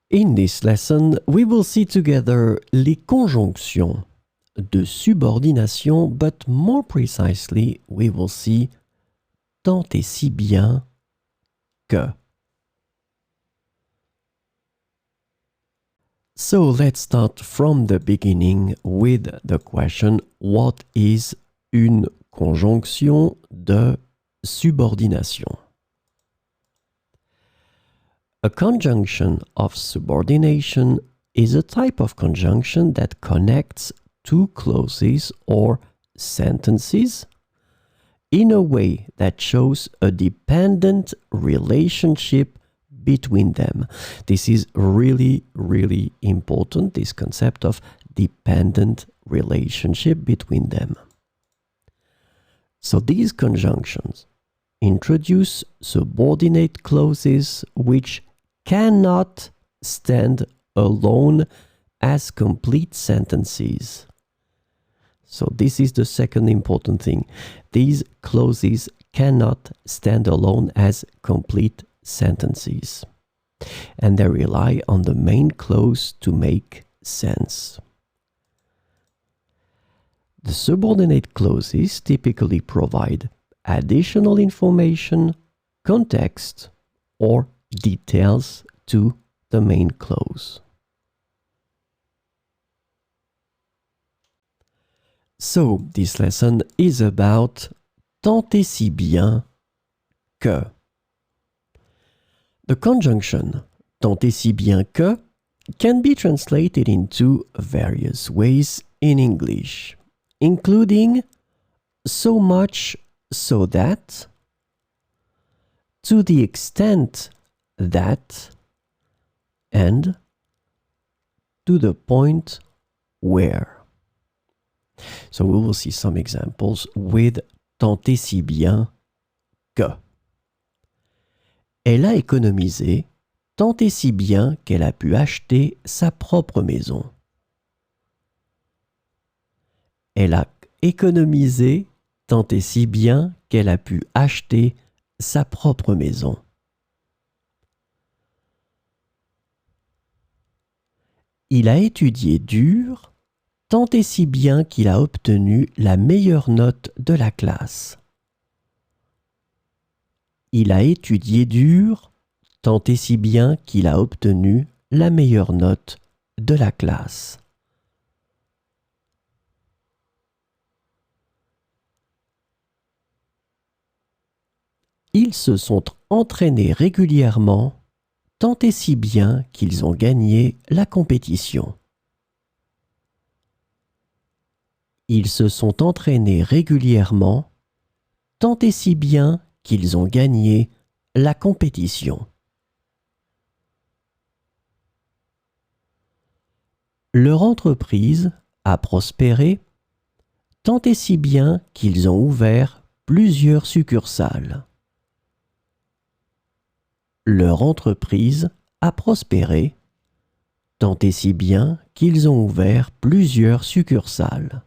In this lesson, we will see together les conjonctions de subordination, but more precisely, we will see tant et si bien que. So let's start from the beginning with the question, what is une conjonction de subordination? A conjunction of subordination is a type of conjunction that connects two clauses or sentences in a way that shows a dependent relationship between them. This is really, really important, this concept of dependent relationship between them. So these conjunctions introduce subordinate clauses which cannot stand alone as complete sentences. So this is the second important thing. These clauses cannot stand alone as complete sentences, and they rely on the main clause to make sense. The subordinate clauses typically provide additional information, context, or details to the main clause. So, this lesson is about tant et si bien que. The conjunction tant et si bien que can be translated into various ways in English, including so much so that, to the extent that, and to the point where. So we will see some examples with tant et si bien que. Elle a économisé tant et si bien qu'elle a pu acheter sa propre maison. Elle a économisé tant et si bien qu'elle a pu acheter sa propre maison. Il a étudié dur tant et si bien qu'il a obtenu la meilleure note de la classe. Il a étudié dur tant et si bien qu'il a obtenu la meilleure note de la classe. Ils se sont entraînés régulièrement tant et si bien qu'ils ont gagné la compétition. Ils se sont entraînés régulièrement tant et si bien qu'ils ont gagné la compétition. Leur entreprise a prospéré tant et si bien qu'ils ont ouvert plusieurs succursales. Leur entreprise a prospéré tant et si bien qu'ils ont ouvert plusieurs succursales.